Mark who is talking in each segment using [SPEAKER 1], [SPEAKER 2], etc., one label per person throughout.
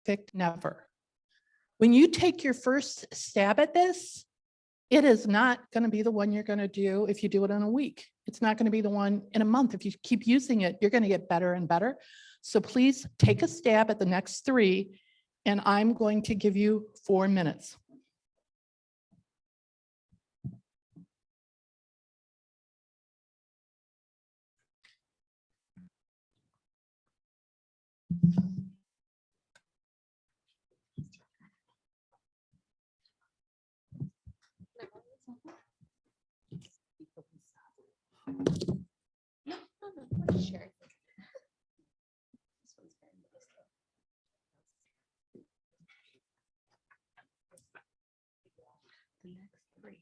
[SPEAKER 1] perfect, never. When you take your first stab at this, it is not going to be the one you're going to do if you do it in a week. It's not going to be the one in a month. If you keep using it, you're going to get better and better. So please take a stab at the next 3, and I'm going to give you 4 minutes.
[SPEAKER 2] Sure. The next 3.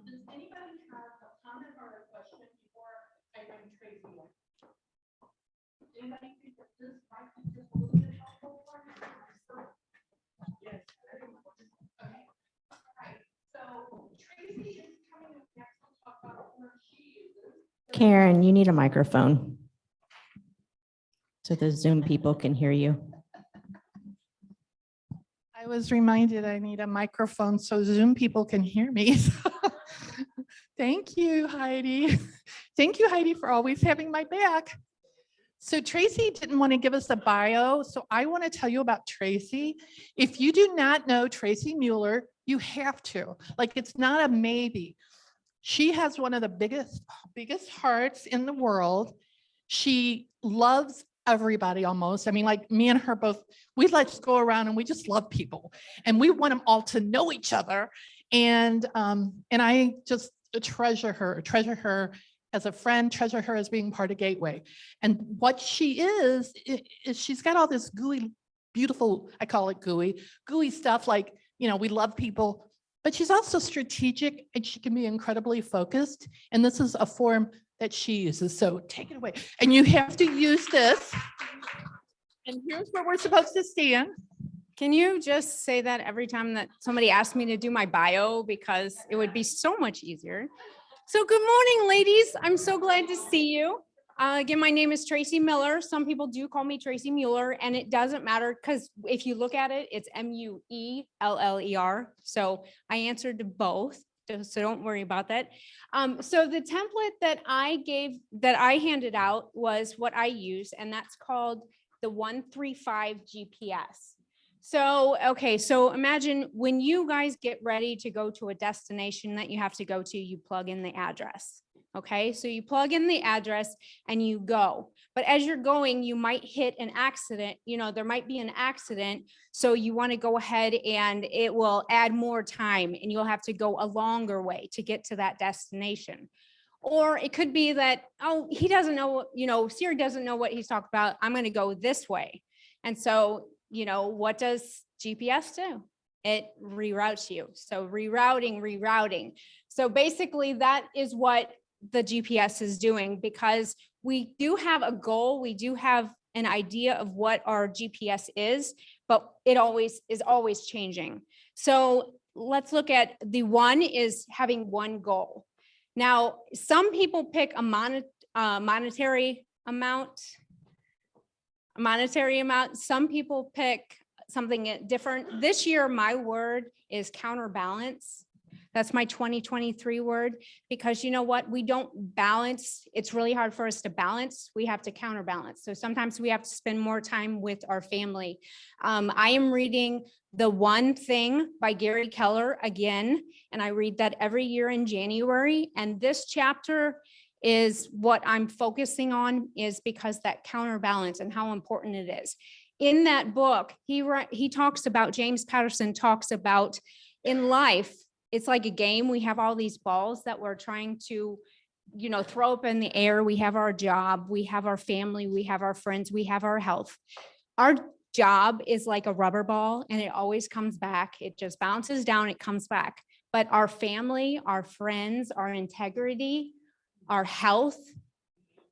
[SPEAKER 2] Does anybody have a comment or a question before I bring Tracy in? Anybody think that this might be just a little bit helpful for you? Yes. Okay. All right. So Tracy is coming up next to talk about where she uses.
[SPEAKER 3] Karen, you need a microphone so the Zoom people can hear you.
[SPEAKER 1] I was reminded I need a microphone so Zoom people can hear me. Thank you, Heidi. Thank you, Heidi, for always having my back. So Tracy didn't want to give us a bio, so I want to tell you about Tracy. If you do not know Tracy Mueller, you have to. Like, it's not a maybe. She has one of the biggest hearts in the world. She loves everybody almost. I mean, like me and her both, we let's go around and we just love people and we want them all to know each other. And I just treasure her as a friend, treasure her as being part of Gateway. And what she is she's got all this gooey, beautiful, I call it gooey stuff. Like, you know, we love people, but she's also strategic and she can be incredibly focused. And this is a form that she uses. So take it away. And you have to use this. And here's where we're supposed to stand.
[SPEAKER 2] Can you just say that every time that somebody asks me to do my bio, because it would be so much easier. So good morning, ladies. I'm so glad to see you. Again, my name is Tracy Miller. Some people do call me Tracy Mueller, and it doesn't matter because if you look at it, it's Mueller. So I answered to both. So don't worry about that. So the template that I handed out was what I use, and that's called the 135 GPS. So, okay, so imagine when you guys get ready to go to a destination that you have to go to, you plug in the address. Okay, so you plug in the address and you go. But as you're going, you might hit an accident. You know, there might be an accident. So you want to go ahead and it will add more time and you'll have to go a longer way to get to that destination. Or it could be that, oh, he doesn't know, you know, Siri doesn't know what he's talking about. I'm going to go this way. And so, you know, what does GPS do? It reroutes you. So rerouting. So basically that is what the GPS is doing, because we do have a goal. We do have an idea of what our GPS is, but it is always changing. So let's look at the one is having one goal. Now, some people pick a monetary amount. Some people pick something different. This year, my word is counterbalance. That's my 2023 word, because you know what? We don't balance. It's really hard for us to balance. We have to counterbalance. So sometimes we have to spend more time with our family. I am reading The One Thing by Gary Keller again, and I read that every year in January. And this chapter is what I'm focusing on, is because that counterbalance and how important it is. In that book, he talks about, James Patterson talks about, in life, it's like a game. We have all these balls that we're trying to, you know, throw up in the air. We have our job, we have our family, we have our friends, we have our health. Our job is like a rubber ball and it always comes back. It just bounces down, it comes back. But our family, our friends, our integrity, our health,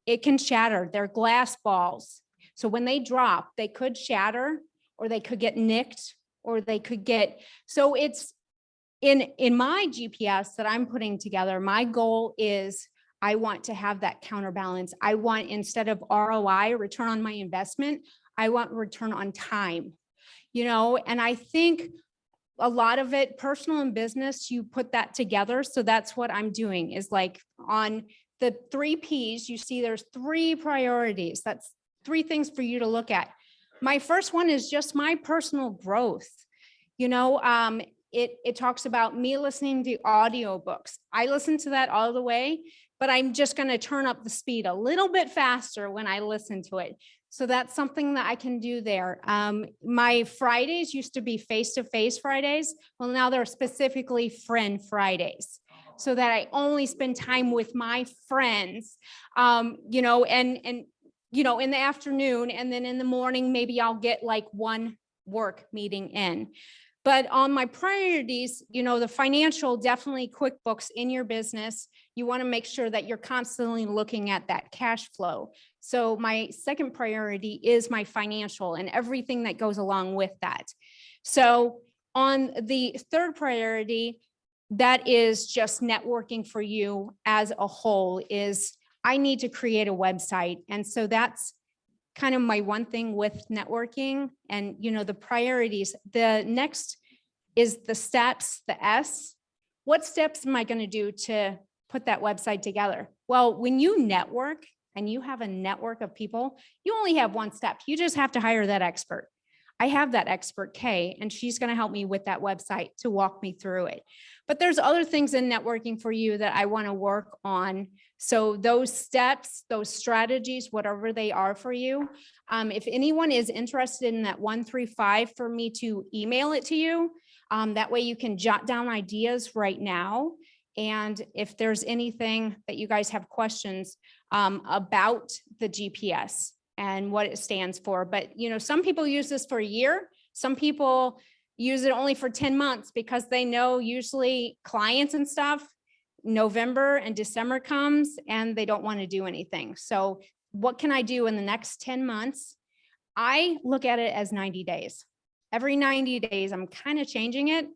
[SPEAKER 2] it can shatter. They're glass balls. So when they drop, they could shatter, or they could get nicked, or they could get, so it's in my GPS that I'm putting together, my goal is I want to have that counterbalance. I want, instead of ROI, return on my investment, I want return on time, you know, and I think a lot of it, personal and business, you put that together. So that's what I'm doing, is like on the 3 Ps, you see there's 3 priorities. That's 3 things for you to look at. My first one is just my personal growth. You know, it talks about me listening to audiobooks. I listen to that all the way, but I'm just going to turn up the speed a little bit faster when I listen to it. So that's something that I can do there. My Fridays used to be face-to-face Fridays. Well, now they're specifically friend Fridays, so that I only spend time with my friends, you know, and, you know, in the afternoon, and then in the morning, maybe I'll get like one work meeting in. But on my priorities, you know, the financial, definitely QuickBooks in your business. You want to make sure that you're constantly looking at that cash flow. So my second priority is my financial and everything that goes along with that. So on the third priority, that is just networking for you as a whole, is I need to create a website. And so that's kind of my one thing with networking. And, you know, the priorities, the next is the steps, the S. What steps am I going to do to put that website together? Well, when you network and you have a network of people, you only have one step. You just have to hire that expert. I have that expert, Kay, and she's going to help me with that website to walk me through it. But there's other things in networking for you that I want to work on. So those steps, those strategies, whatever they are for you, if anyone is interested in that 135 for me to email it to you, that way you can jot down ideas right now. And if there's anything that you guys have questions about the GPS and what it stands for. But, you know, some people use this for a year. Some people use it only for 10 months because they know usually clients and stuff, November and December comes and they don't want to do anything. So what can I do in the next 10 months? I look at it as 90 days. Every 90 days, I'm kind of changing it.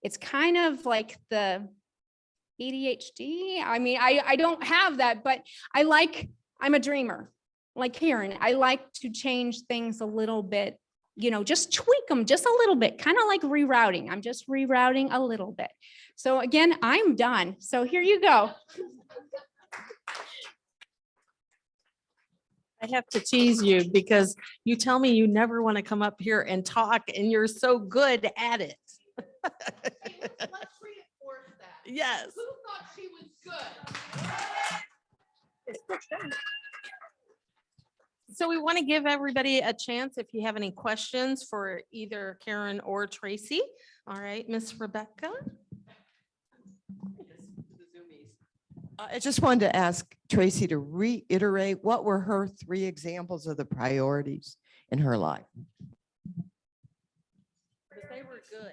[SPEAKER 2] It's kind of like the ADHD. I mean, I don't have that, but I'm a dreamer. Like Karen, I like to change things a little bit, you know, just tweak them just a little bit, kind of like rerouting. I'm just rerouting a little bit. So again, I'm done. So here you go.
[SPEAKER 4] I have to tease you because you tell me you never want to come up here and talk and you're so good at it.
[SPEAKER 1] Let's reinforce that.
[SPEAKER 4] Yes.
[SPEAKER 1] Who thought she was good?
[SPEAKER 4] So we want to give everybody a chance if you have any questions for either Karen or Tracy. All right, Miss Rebecca.
[SPEAKER 5] I just wanted to ask Tracy to reiterate, what were her 3 examples of the priorities in her life?
[SPEAKER 4] They were good.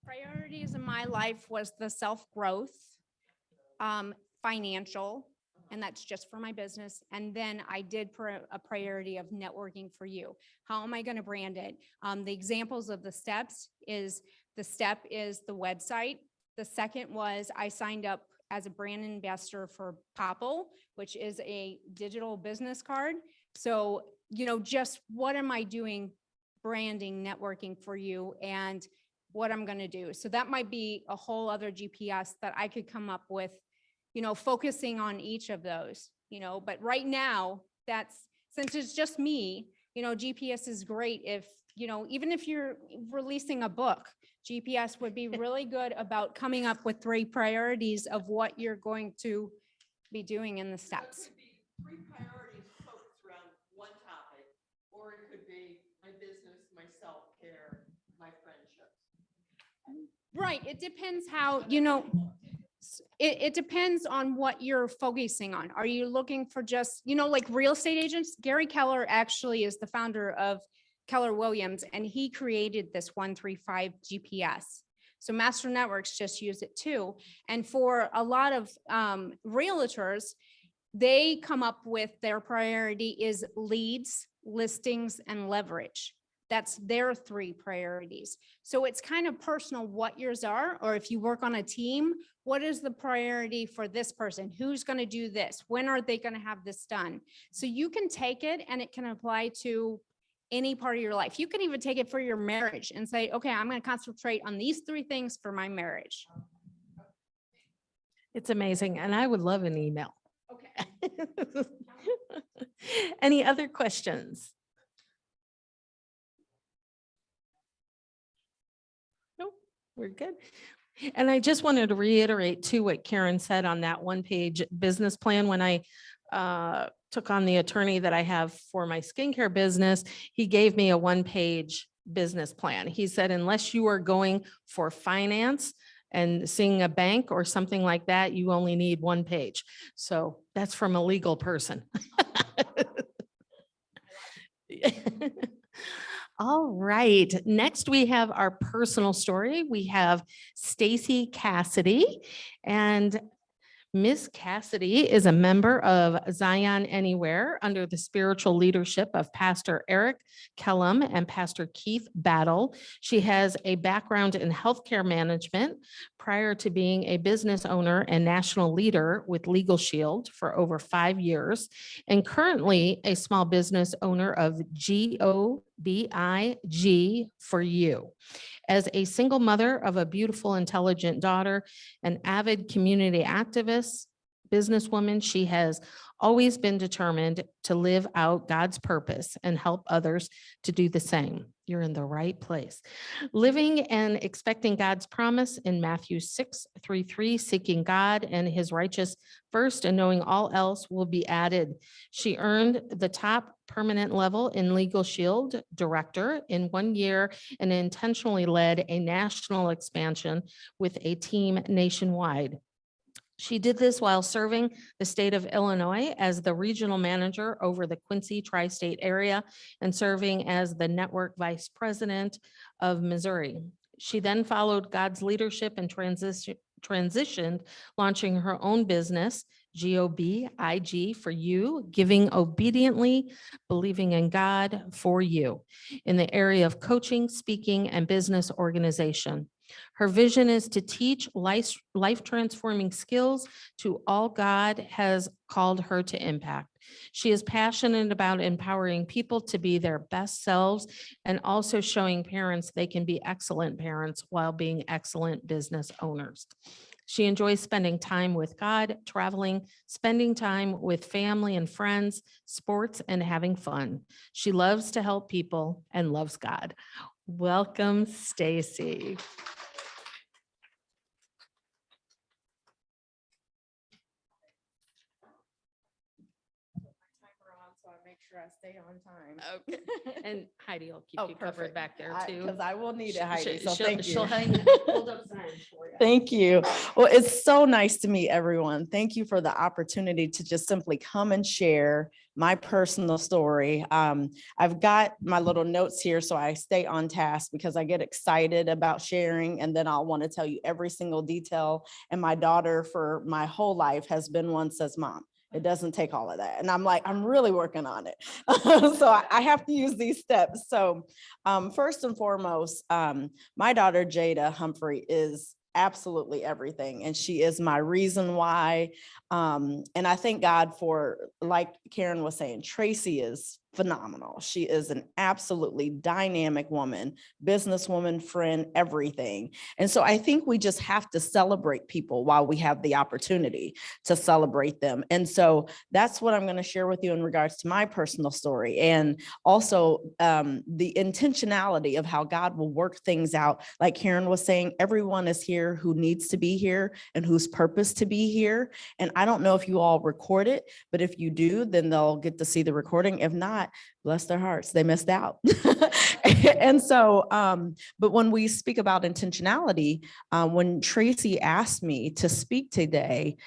[SPEAKER 2] Priorities in my life was the self-growth, financial, and that's just for my business. And then I did a priority of networking for you. How am I going to brand it? The examples of the steps is, the step is the website. The second was I signed up as a brand ambassador for Popple, which is a digital business card. So, just what am I doing, branding, networking for you, and what I'm going to do. So that might be a whole other GPS that I could come up with, focusing on each of those, but right now since it's just me, GPS is great if, even if you're releasing a book, GPS would be really good about coming up with 3 priorities of what you're going to be doing in the steps.
[SPEAKER 5] 3 priorities focused around one topic, or it could be my business, my self-care, my friendships.
[SPEAKER 2] Right. It depends how, it depends on what you're focusing on. Are you looking for just, like real estate agents? Gary Keller actually is the founder of Keller Williams, and he created this 135 GPS. So Master Networks just use it too. And for a lot of realtors, they come up with their priority is leads, listings, and leverage. That's their 3 priorities. So it's kind of personal what yours are, or if you work on a team, what is the priority for this person? Who's going to do this? When are they going to have this done? So you can take it and it can apply to any part of your life. You can even take it for your marriage and say, okay, I'm going to concentrate on these 3 things for my marriage.
[SPEAKER 4] It's amazing. And I would love an email.
[SPEAKER 2] Okay.
[SPEAKER 4] Any other questions? Nope, we're good. And I just wanted to reiterate too what Karen said on that 1-page business plan. When I took on the attorney that I have for my skincare business, he gave me a 1-page business plan. He said, unless you are going for finance and seeing a bank or something like that, you only need 1 page. So that's from a legal person. All right, next we have our personal story. We have Stacy Cassidy, and Miss Cassidy is a member of Zion Anywhere under the spiritual leadership of Pastor Eric Kellum and Pastor Keith Battle. She has a background in healthcare management prior to being a business owner and national leader with Legal Shield for over 5 years, and currently a small business owner of GOBIG for You. As a single mother of a beautiful, intelligent daughter, an avid community activist, businesswoman, she has always been determined to live out God's purpose and help others to do the same. You're in the right place. Living and expecting God's promise in Matthew 6:3, seeking God and his righteous first and knowing all else will be added. She earned the top permanent level in Legal Shield director in 1 year and intentionally led a national expansion with a team nationwide. She did this while serving the state of Illinois as the regional manager over the Quincy tri-state area and serving as the network vice president of Missouri. She then followed God's leadership and transitioned, launching her own business, GOBIG for You, giving obediently, believing in God for you, in the area of coaching, speaking, and business organization. Her vision is to teach life-transforming skills to all God has called her to impact. She is passionate about empowering people to be their best selves and also showing parents they can be excellent parents while being excellent business owners. She enjoys spending time with God, traveling, spending time with family and friends, sports, and having fun. She loves to help people and loves God. Welcome, Stacy. So I make sure I stay on time.
[SPEAKER 5] Okay.
[SPEAKER 4] And Heidi will keep
[SPEAKER 5] Oh,
[SPEAKER 4] you covered
[SPEAKER 5] perfect.
[SPEAKER 4] back there too.
[SPEAKER 5] Because I will need it,
[SPEAKER 4] Sh-
[SPEAKER 5] Heidi,
[SPEAKER 4] sh-
[SPEAKER 5] so
[SPEAKER 4] she'll-
[SPEAKER 5] thank
[SPEAKER 4] she'll
[SPEAKER 5] you.
[SPEAKER 4] hold up signs for you.
[SPEAKER 6] Thank you. Well, it's so nice to meet everyone. Thank you for the opportunity to just simply come and share my personal story. I've got my little notes here so I stay on task because I get excited about sharing and then I'll want to tell you every single detail. And my daughter for my whole life has been one says, Mom, it doesn't take all of that. And I'm like, I'm really working on it. So I have to use these steps. So first and foremost, my daughter, Jada Humphrey, is absolutely everything. And she is my reason why. And I thank God for, like Karen was saying, Tracy is phenomenal. She is an absolutely dynamic woman, businesswoman, friend, everything. And so I think we just have to celebrate people while we have the opportunity to celebrate them. And so that's what I'm going to share with you in regards to my personal story. And also the intentionality of how God will work things out. Like Karen was saying, everyone is here who needs to be here and whose purpose to be here. And I don't know if you all record it, but if you do, then they'll get to see the recording. If not, bless their hearts, they missed out. And so, but when we speak about intentionality, when Tracy asked me to speak today,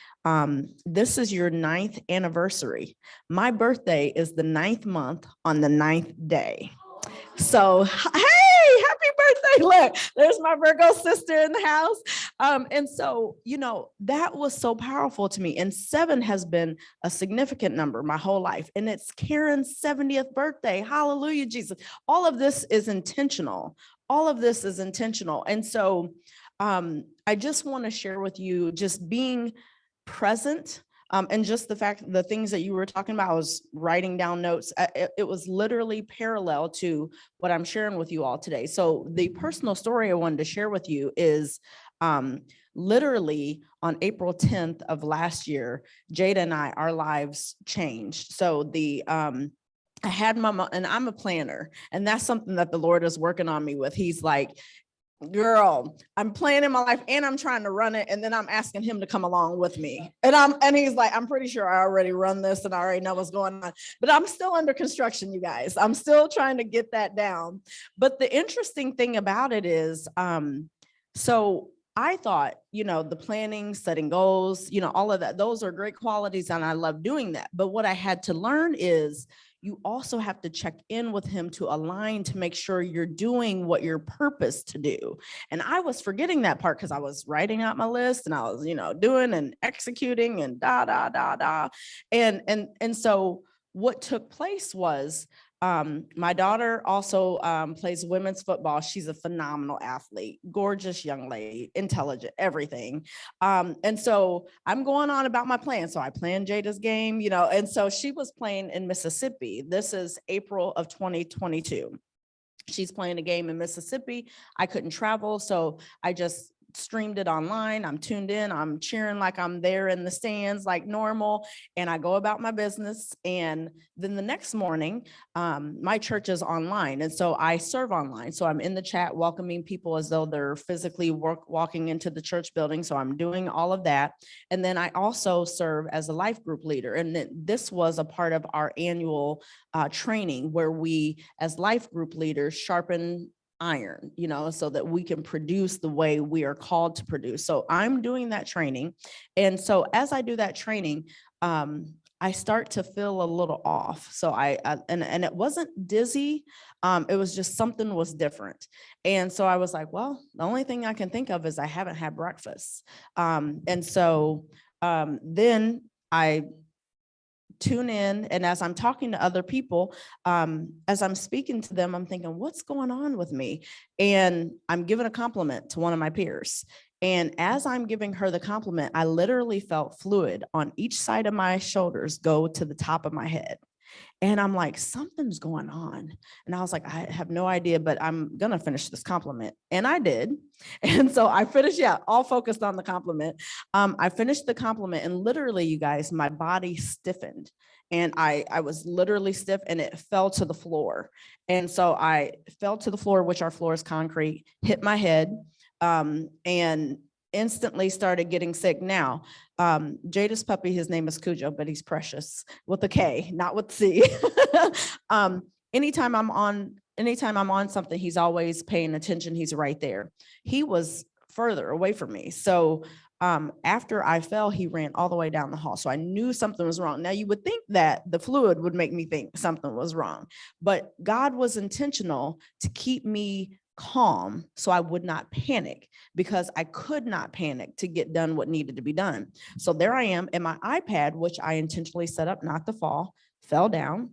[SPEAKER 6] this is your 9th anniversary. My birthday is the 9th month on the 9th day. So, hey, happy birthday. Look, there's my Virgo sister in the house. And so, that was so powerful to me. And 7 has been a significant number my whole life. And it's Karen's 70th birthday. Hallelujah, Jesus. All of this is intentional. All of this is intentional. And so I just want to share with you just being present. And just the things that you were talking about, I was writing down notes. It was literally parallel to what I'm sharing with you all today. So the personal story I wanted to share with you is literally on April 10th of last year, Jada and I, our lives changed. So I had my mom, and I'm a planner, and that's something that the Lord is working on me with. He's like, girl, I'm planning my life and I'm trying to run it. And then I'm asking him to come along with me. And he's like, I'm pretty sure I already run this and I already know what's going on, but I'm still under construction, you guys. I'm still trying to get that down. But the interesting thing about it is, so I thought, the planning, setting goals, all of that, those are great qualities and I love doing that. But what I had to learn is you also have to check in with him to align to make sure you're doing what you're purposed to do. And I was forgetting that part because I was writing out my list and I was, doing and executing and da. And so what took place was my daughter also plays women's football. She's a phenomenal athlete, gorgeous young lady, intelligent, everything. And so I'm going on about my plan. So I planned Jada's game, and so she was playing in Mississippi. This is April of 2022. She's playing a game in Mississippi. I couldn't travel, so I just streamed it online. I'm tuned in. I'm cheering like I'm there in the stands like normal. And I go about my business. And then the next morning, my church is online. And so I serve online. So I'm in the chat welcoming people as though they're physically walking into the church building. So I'm doing all of that. And then I also serve as a life group leader. And this was a part of our annual training where we, as life group leaders, sharpen iron, so that we can produce the way we are called to produce. So I'm doing that training. And so as I do that training, I start to feel a little off. So and it wasn't dizzy. It was just something was different. And so I was like, well, the only thing I can think of is I haven't had breakfast. And so then I tune in. And as I'm talking to other people, as I'm speaking to them, I'm thinking, what's going on with me? And I'm giving a compliment to one of my peers. And as I'm giving her the compliment, I literally felt fluid on each side of my shoulders go to the top of my head. And I'm like, something's going on. And I was like, I have no idea, but I'm going to finish this compliment. And I did. And so I finished, all focused on the compliment. I finished the compliment and literally, you guys, my body stiffened. And I was literally stiff and it fell to the floor. And so I fell to the floor, which our floor is concrete, hit my head, and instantly started getting sick. Now, Jada's puppy, his name is Cujo, but he's precious with a K, not with C. Anytime I'm on something, he's always paying attention. He's right there. He was further away from me. So after I fell, he ran all the way down the hall. So I knew something was wrong. Now you would think that the fluid would make me think something was wrong, but God was intentional to keep me calm so I would not panic, because I could not panic to get done what needed to be done. So there I am, and my iPad, which I intentionally set up not to fall, fell down.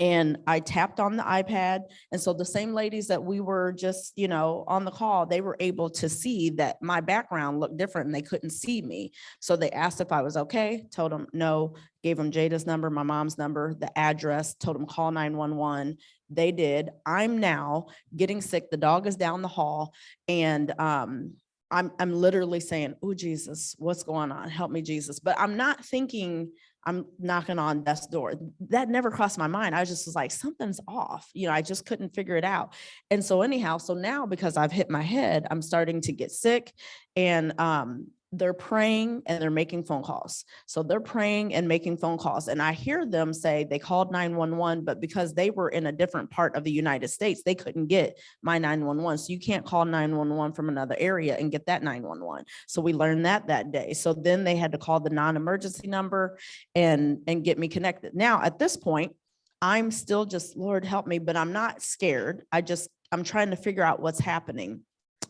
[SPEAKER 6] And I tapped on the iPad. And so the same ladies that we were just, on the call, they were able to see that my background looked different and they couldn't see me. So they asked if I was okay, told them no, gave them Jada's number, my mom's number, the address, told them call 911. They did. I'm now getting sick. The dog is down the hall, and I'm literally saying, oh, Jesus, what's going on? Help me, Jesus. But I'm not thinking I'm knocking on death's door. That never crossed my mind. I just was like, something's off. I just couldn't figure it out. And so anyhow, so now because I've hit my head, I'm starting to get sick, and they're praying and they're making phone calls. So they're praying and making phone calls. And I hear them say they called 911, but because they were in a different part of the United States, they couldn't get my 911. So you can't call 911 from another area and get that 911. So we learned that day. So then they had to call the non-emergency number and get me connected. Now at this point, I'm still just, Lord, help me, but I'm not scared. I'm trying to figure out what's happening.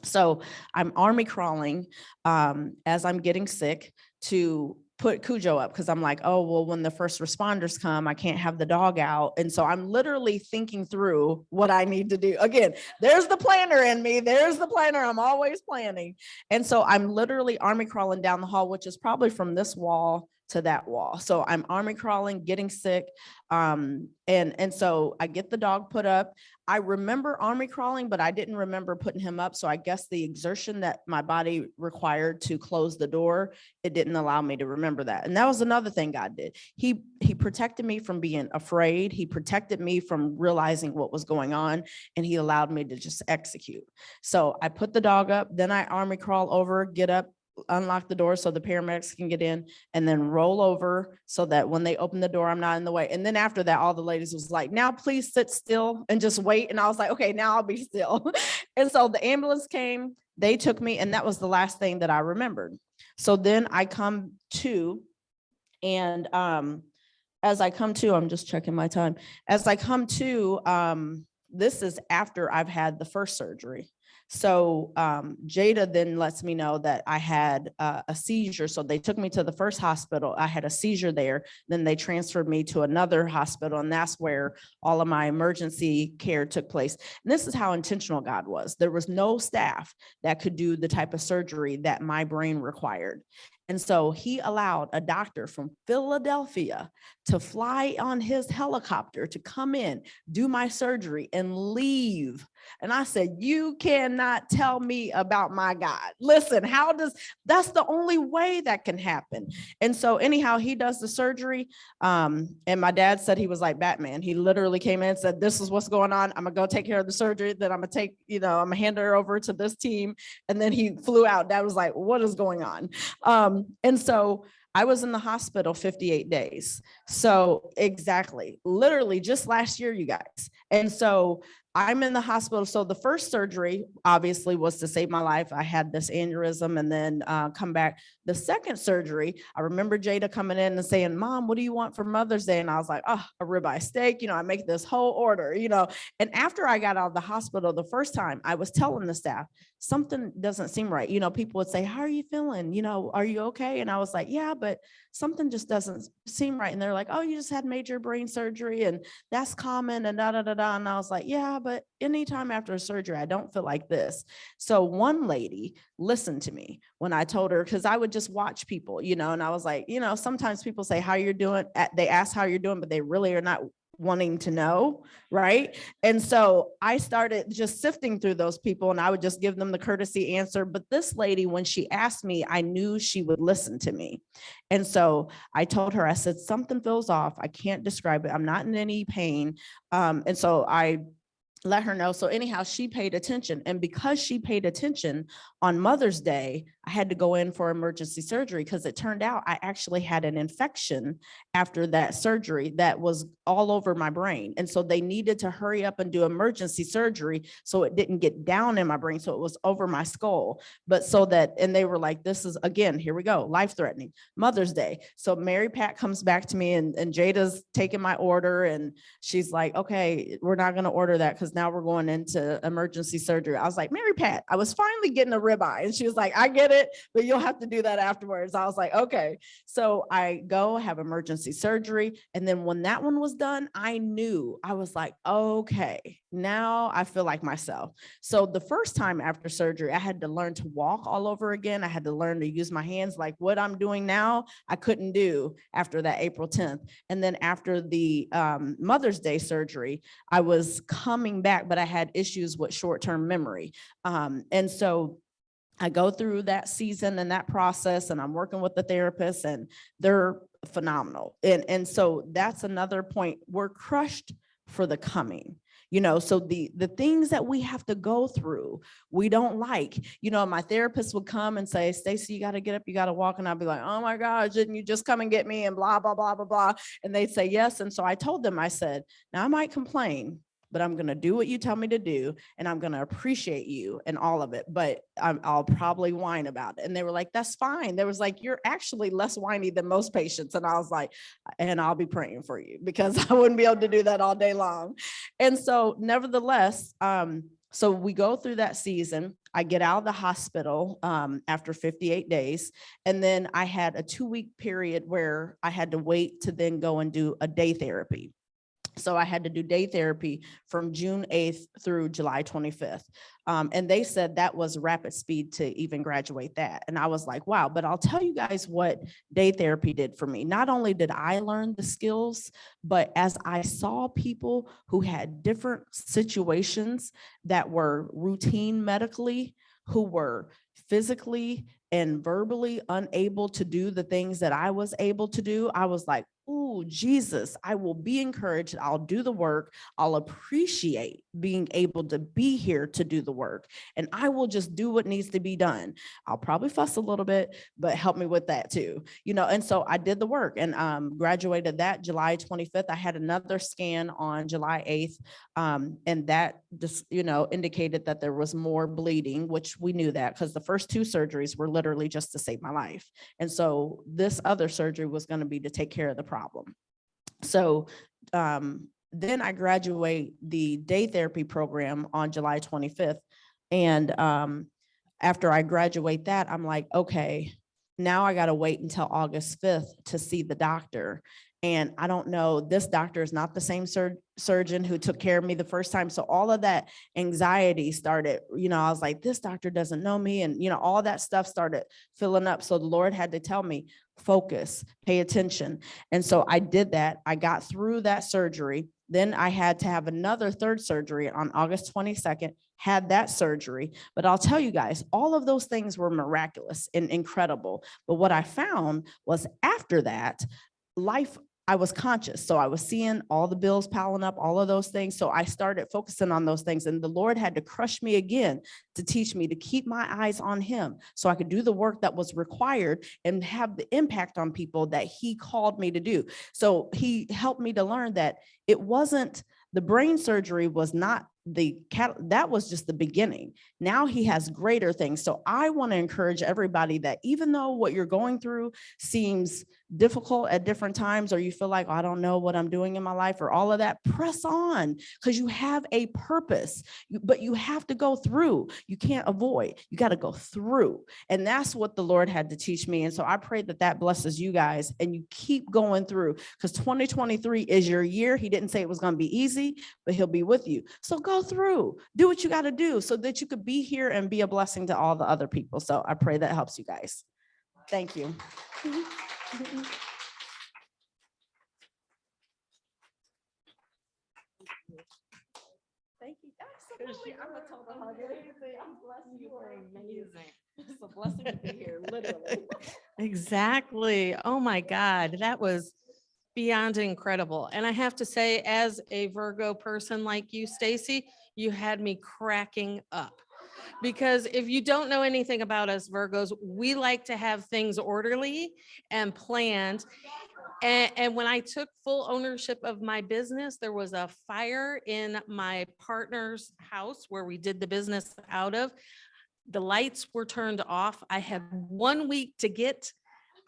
[SPEAKER 6] So I'm army crawling as I'm getting sick to put Cujo up, because I'm like, oh, well, when the first responders come, I can't have the dog out. And so I'm literally thinking through what I need to do. Again, there's the planner in me. There's the planner. I'm always planning. And so I'm literally army crawling down the hall, which is probably from this wall to that wall. So I'm army crawling, getting sick. And so I get the dog put up. I remember army crawling, but I didn't remember putting him up. So I guess the exertion that my body required to close the door, it didn't allow me to remember that. And that was another thing God did. He protected me from being afraid. He protected me from realizing what was going on, and he allowed me to just execute. So I put the dog up, then I army crawl over, get up, unlock the door so the paramedics can get in, and then roll over so that when they open the door, I'm not in the way. And then after that, all the ladies was like, now please sit still and just wait. And I was like, okay, now I'll be still. And so the ambulance came, they took me, and that was the last thing that I remembered. So then I come to, and as I come to, I'm just checking my time. As I come to, this is after I've had the first surgery. So Jada then lets me know that I had a seizure. So they took me to the first hospital. I had a seizure there. Then they transferred me to another hospital, and that's where all of my emergency care took place. And this is how intentional God was. There was no staff that could do the type of surgery that my brain required. And so he allowed a doctor from Philadelphia to fly on his helicopter to come in, do my surgery, and leave. And I said, you cannot tell me about my God. Listen, that's the only way that can happen. And so anyhow, he does the surgery. And my dad said he was like Batman. He literally came in and said, this is what's going on. I'm gonna go take care of the surgery. Then I'm gonna hand her over to this team. And then he flew out. Dad was like, what is going on? And so I was in the hospital 58 days. So exactly, literally just last year, you guys. And so I'm in the hospital. So the first surgery obviously was to save my life. I had this aneurysm and then come back. The second surgery, I remember Jada coming in and saying, Mom, what do you want for Mother's Day? And I was like, oh, a ribeye steak. I make this whole order, And after I got out of the hospital the first time, I was telling the staff, something doesn't seem right. People would say, how are you feeling? Are you okay? And I was like, yeah, but something just doesn't seem right. And they're like, oh, you just had major brain surgery and that's common and da, da, da, da. And I was like, yeah, but anytime after a surgery, I don't feel like this. So one lady listened to me when I told her, because I would just watch people, and I was like, sometimes people say how you're doing. They ask how you're doing, but they really are not wanting to know, right? And so I started just sifting through those people, and I would just give them the courtesy answer. But this lady, when she asked me, I knew she would listen to me. And so I told her, I said, something feels off. I can't describe it. I'm not in any pain. And so I let her know. So anyhow, she paid attention. And because she paid attention, on Mother's Day, I had to go in for emergency surgery because it turned out I actually had an infection after that surgery that was all over my brain. And so they needed to hurry up and do emergency surgery so it didn't get down in my brain. So it was over my skull. But so that, and they were like, this is, again, here we go, life-threatening. Mother's Day. So Mary Pat comes back to me, and Jada's taking my order, and she's like, okay, we're not going to order that because now we're going into emergency surgery. I was like, Mary Pat, I was finally getting a ribeye. And she was like, I get it, but you'll have to do that afterwards. I was like, okay. So I go have emergency surgery. And then when that one was done, I knew, I was like, okay, now I feel like myself. So the first time after surgery, I had to learn to walk all over again. I had to learn to use my hands. Like what I'm doing now, I couldn't do after that April 10th. And then after the Mother's Day surgery, I was coming back, but I had issues with short-term memory. And so I go through that season and that process, and I'm working with the therapist, and they're phenomenal. And so that's another point. We're crushed for the coming. So the things that we have to go through, we don't like. My therapist would come and say, Stacey, you got to get up, you got to walk. And I'd be like, oh my gosh, didn't you just come and get me? And blah, blah, blah, blah, blah. And they'd say yes. And so I told them, I said, now I might complain, but I'm going to do what you tell me to do. And I'm going to appreciate you and all of it, but I'll probably whine about it. And they were like, that's fine. There was like, you're actually less whiny than most patients. And I was like, and I'll be praying for you because I wouldn't be able to do that all day long. And so nevertheless, so we go through that season. I get out of the hospital after 58 days. And then I had a 2-week period where I had to wait to then go and do a day therapy. So I had to do day therapy from June 8th through July 25th. And they said that was rapid speed to even graduate that. And I was like, wow, but I'll tell you guys what day therapy did for me. Not only did I learn the skills, but as I saw people who had different situations that were routine medically, who were physically and verbally unable to do the things that I was able to do, I was like, oh, Jesus, I will be encouraged. I'll do the work. I'll appreciate being able to be here to do the work. And I will just do what needs to be done. I'll probably fuss a little bit, but help me with that too. And so I did the work and graduated that July 25th. I had another scan on July 8th. And that just, indicated that there was more bleeding, which we knew that because the first 2 surgeries were literally just to save my life. And so this other surgery was going to be to take care of the problem. So then I graduate the day therapy program on July 25th. And after I graduate that, I'm like, okay, now I got to wait until August 5th to see the doctor. And I don't know, this doctor is not the same surgeon who took care of me the first time. So all of that anxiety started, I was like, this doctor doesn't know me. And, all that stuff started filling up. So the Lord had to tell me, focus, pay attention. And so I did that. I got through that surgery. Then I had to have another 3rd surgery on August 22nd, had that surgery. But I'll tell you guys, all of those things were miraculous and incredible. But what I found was after that, I was conscious. So I was seeing all the bills piling up, all of those things. So I started focusing on those things. And the Lord had to crush me again to teach me to keep my eyes on him so I could do the work that was required and have the impact on people that he called me to do. So he helped me to learn that it wasn't, the brain surgery was not that was just the beginning. Now he has greater things. So I want to encourage everybody that even though what you're going through seems difficult at different times, or you feel like, oh, I don't know what I'm doing in my life or all of that, press on because you have a purpose, but you have to go through. You can't avoid, you got to go through. And that's what the Lord had to teach me. And so I pray that that blesses you guys and you keep going through because 2023 is your year. He didn't say it was going to be easy, but he'll be with you. So go go through, do what you got to do so that you could be here and be a blessing to all the other people. So I pray that helps you guys. Thank you. Thank you. Absolutely. I'm a total hugger. Bless you. You are amazing. It's a blessing to be here, literally.
[SPEAKER 4] Exactly. Oh my God, that was beyond incredible. And I have to say, as a Virgo person like you, Stacy, you had me cracking up. Because if you don't know anything about us Virgos, we like to have things orderly and planned. And when I took full ownership of my business, there was a fire in my partner's house where we did the business out of. The lights were turned off. I had 1 week to get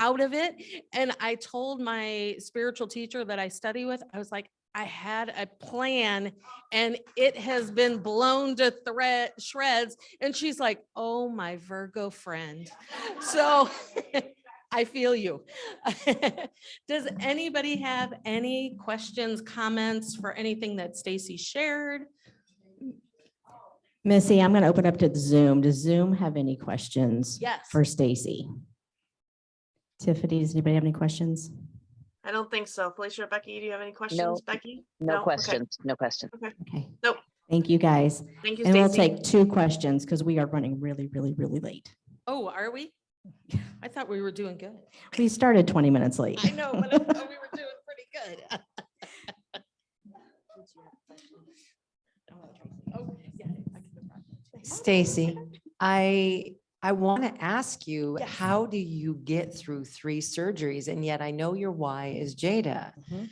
[SPEAKER 4] out of it. And I told my spiritual teacher that I study with, I was like, I had a plan and it has been blown to shreds. And she's like, oh, my Virgo friend. So I feel you. Does anybody have any questions, comments for anything that Stacy shared?
[SPEAKER 3] Missy, I'm going to open up to the Zoom. Does Zoom have any questions?
[SPEAKER 4] Yes.
[SPEAKER 3] For Stacy? Tiffany, does anybody have any questions?
[SPEAKER 7] I don't think so. Felicia or Becky, do you have any questions, Becky?
[SPEAKER 8] No
[SPEAKER 7] Okay.
[SPEAKER 8] questions, no questions.
[SPEAKER 3] Okay.
[SPEAKER 7] Nope.
[SPEAKER 3] Thank you, guys.
[SPEAKER 7] Thank you,
[SPEAKER 3] And we'll
[SPEAKER 7] Stacy.
[SPEAKER 3] take 2 questions because we are running really, really, really late.
[SPEAKER 4] Oh, are we? I thought we were doing good.
[SPEAKER 3] We started 20 minutes late.
[SPEAKER 4] I know, but I thought we were doing pretty good.
[SPEAKER 9] Stacy, I want to ask you, how do you get through 3 surgeries? And yet I know your why is Jada
[SPEAKER 6] Mhm.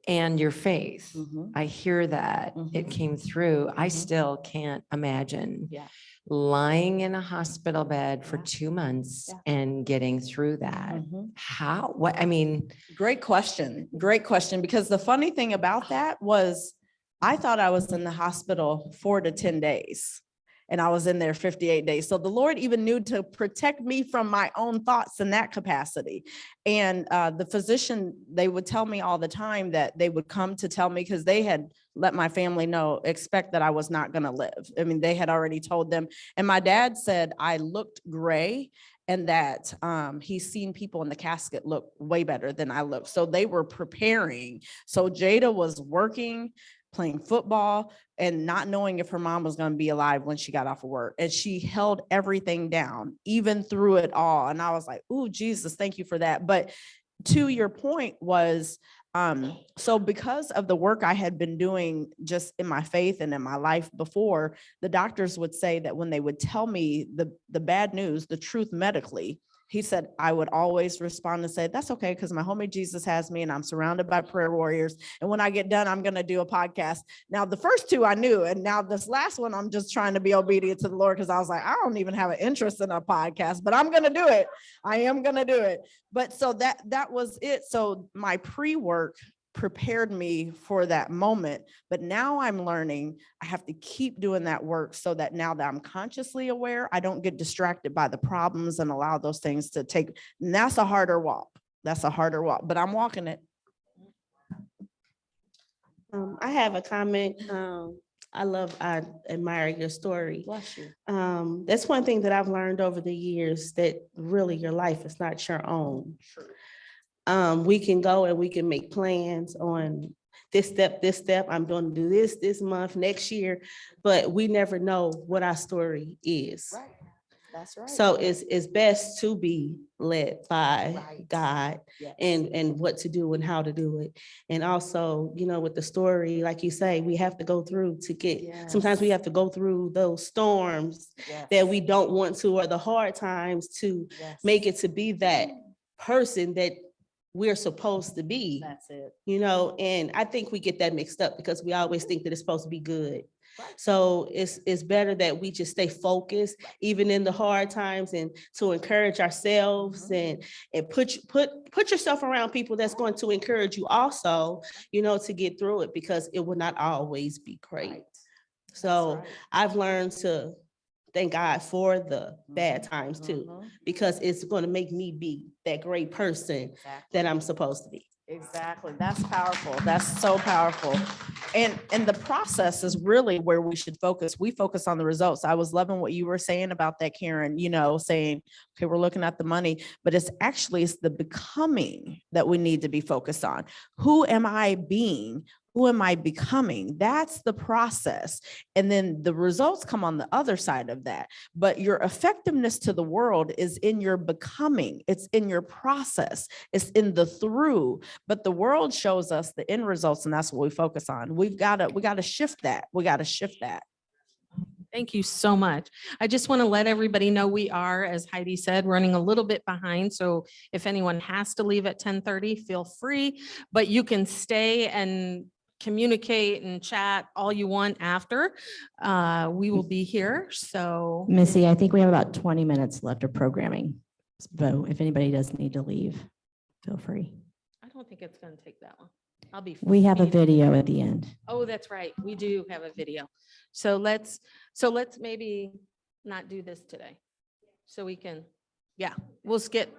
[SPEAKER 9] and your faith.
[SPEAKER 6] Mhm.
[SPEAKER 9] I hear that it
[SPEAKER 6] Mhm.
[SPEAKER 9] came through. I
[SPEAKER 6] Mhm.
[SPEAKER 9] still can't imagine
[SPEAKER 6] Yeah.
[SPEAKER 9] lying in a hospital bed for
[SPEAKER 6] Yeah.
[SPEAKER 9] 2 months
[SPEAKER 6] Yeah.
[SPEAKER 9] and getting through that.
[SPEAKER 6] Mhm.
[SPEAKER 9] How, what, I mean,
[SPEAKER 6] Great question. Great question. Because the funny thing about that was I thought I was in the hospital 4 to 10 days. And I was in there 58 days. So the Lord even knew to protect me from my own thoughts in that capacity. And the physician, they would tell me all the time that they would come to tell me, because they had let my family know, expect that I was not going to live. I mean, they had already told them. And my dad said I looked gray and that he's seen people in the casket look way better than I look. So they were preparing. So Jada was working, playing football, and not knowing if her mom was going to be alive when she got off of work. And she held everything down, even through it all. And I was like, oh, Jesus, thank you for that. But to your point was, so because of the work I had been doing just in my faith and in my life before, the doctors would say that when they would tell me the bad news, the truth medically, he said, I would always respond and say, that's okay, because my homie Jesus has me and I'm surrounded by prayer warriors. And when I get done, I'm going to do a podcast. Now, the first 2 I knew, and now this last one, I'm just trying to be obedient to the Lord, because I was like, I don't even have an interest in a podcast, but I'm going to do it. I am going to do it. But so that was it. So my pre-work prepared me for that moment. But now I'm learning I have to keep doing that work so that now that I'm consciously aware, I don't get distracted by the problems and allow those things to take. And that's a harder walk. That's a harder walk, but I'm walking it.
[SPEAKER 10] I have a comment. I admire your story.
[SPEAKER 6] Bless you.
[SPEAKER 10] That's one thing that I've learned over the years, that really your life is not your own. We can go and we can make plans on this step. I'm going to do this month, next year, but we never know what our story is.
[SPEAKER 6] Right. That's right.
[SPEAKER 10] So it's best to be led by God
[SPEAKER 6] Yes.
[SPEAKER 10] and what to do and how to do it. And also, with the story, like you say, we have to go through to get, sometimes we have to go through those storms that we don't want to, or the hard times to make it to be that person that we're supposed to be.
[SPEAKER 6] That's it.
[SPEAKER 10] And I think we get that mixed up because we always think that it's supposed to be good. So it's better that we just stay focused, even in the hard times, and to encourage ourselves and put yourself around people that's going to encourage you also, to get through it, because it will not always be great. So I've learned to thank God for the bad times too, because it's going to make me be that great person that I'm supposed to be.
[SPEAKER 6] Exactly. That's powerful. That's so powerful. And the process is really where we should focus. We focus on the results. I was loving what you were saying about that, Karen, saying, okay, we're looking at the money, but it's the becoming that we need to be focused on. Who am I being? Who am I becoming? That's the process. And then the results come on the other side of that. But your effectiveness to the world is in your becoming. It's in your process. It's in the through. But the world shows us the end results, and that's what we focus on. We got to shift that. We got to shift that.
[SPEAKER 4] Thank you so much. I just want to let everybody know we are, as Heidi said, running a little bit behind. So if anyone has to leave at 10:30, feel free, but you can stay and communicate and chat all you want after. We will be here. So
[SPEAKER 3] Missy, I think we have about 20 minutes left of programming. So if anybody does need to leave, feel free.
[SPEAKER 4] I don't think it's going to take that long. I'll be.
[SPEAKER 3] We have a
[SPEAKER 4] speedy.
[SPEAKER 3] video at the end.
[SPEAKER 4] Oh, that's right. We do have a video. So let's maybe not do this today. So we can, we'll skip.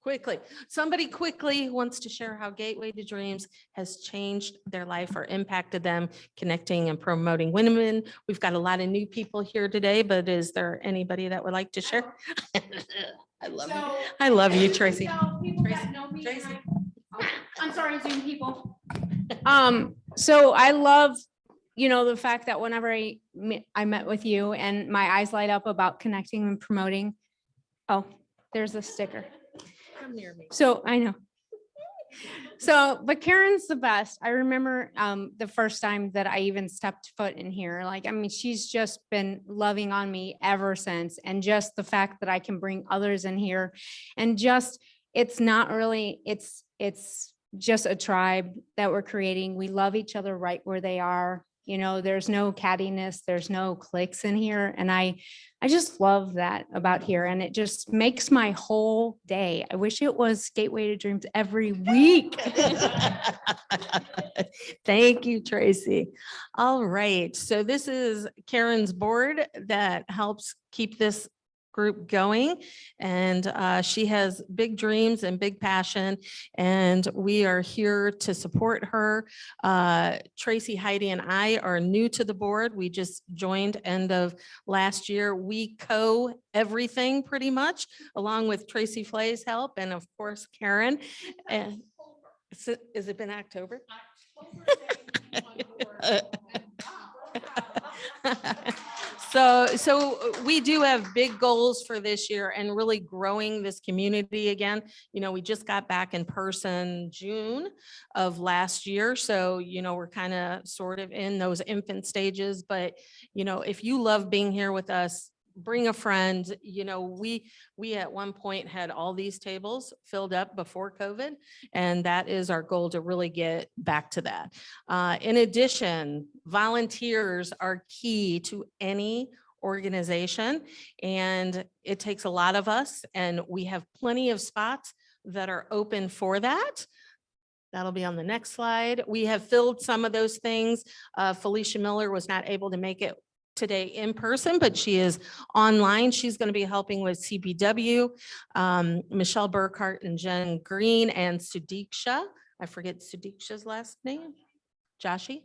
[SPEAKER 4] Quickly, somebody quickly wants to share how Gateway to Dreams has changed their life or impacted them, connecting and promoting women. We've got a lot of new people here today, but is there anybody that would like to share? I love you. I love you, Tracy. Tracy.
[SPEAKER 2] I'm sorry, Zoom people. So I love, the fact that whenever I met with you and my eyes light up about connecting and promoting. Oh, there's a sticker.
[SPEAKER 4] Come near me.
[SPEAKER 2] So I know. So, but Karen's the best. I remember the first time that I even stepped foot in here. She's just been loving on me ever since. And just the fact that I can bring others in here and it's not really, it's just a tribe that we're creating. We love each other right where they are. There's no cattiness, there's no cliques in here. And I just love that about here. And it just makes my whole day. I wish it was Gateway to Dreams every week.
[SPEAKER 4] Thank you, Tracy. All right. So this is Karen's board that helps keep this group going. And she has big dreams and big passion, and we are here to support her. Tracy, Heidi, and I are new to the board. We just joined end of last year. We everything pretty much, along with Tracy Flay's help, and of course, Karen. And has it been October? So we do have big goals for this year and really growing this community again. We just got back in person June of last year. So, we're kind of sort of in those infant stages, but, if you love being here with us, bring a friend. We at one point had all these tables filled up before COVID, and that is our goal to really get back to that. In addition, volunteers are key to any organization, and it takes a lot of us, and we have plenty of spots that are open for that. That'll be on the next slide. We have filled some of those things. Felicia Miller was not able to make it today in person, but she is online. She's going to be helping with CPW, Michelle Burkhart and Jen Green and Sudiksha. I forget Sudiksha's last name. Joshi?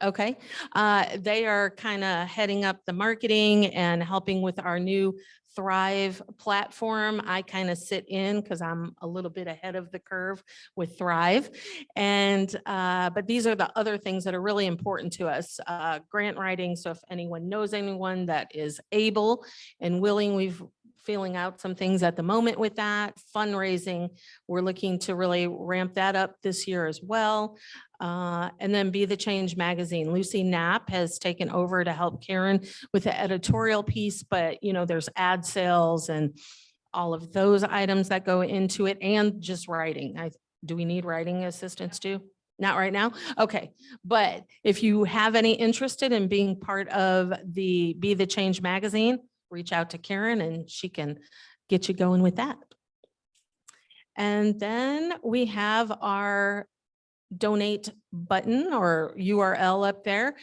[SPEAKER 4] Okay. They are kind of heading up the marketing and helping with our new Thrive platform. I kind of sit in because I'm a little bit ahead of the curve with Thrive. And, but these are the other things that are really important to us. Grant writing. So if anyone knows anyone that is able and willing, we've feeling out some things at the moment with that. Fundraising, we're looking to really ramp that up this year as well. And then Be the Change magazine. Lucy Knapp has taken over to help Karen with the editorial piece, but there's ad sales and all of those items that go into it, and just writing. Do we need writing assistance too? Not right now? Okay. But if you have any interested in being part of the Be the Change magazine, reach out to Karen and she can get you going with that. And then we have our donate button or URL up there.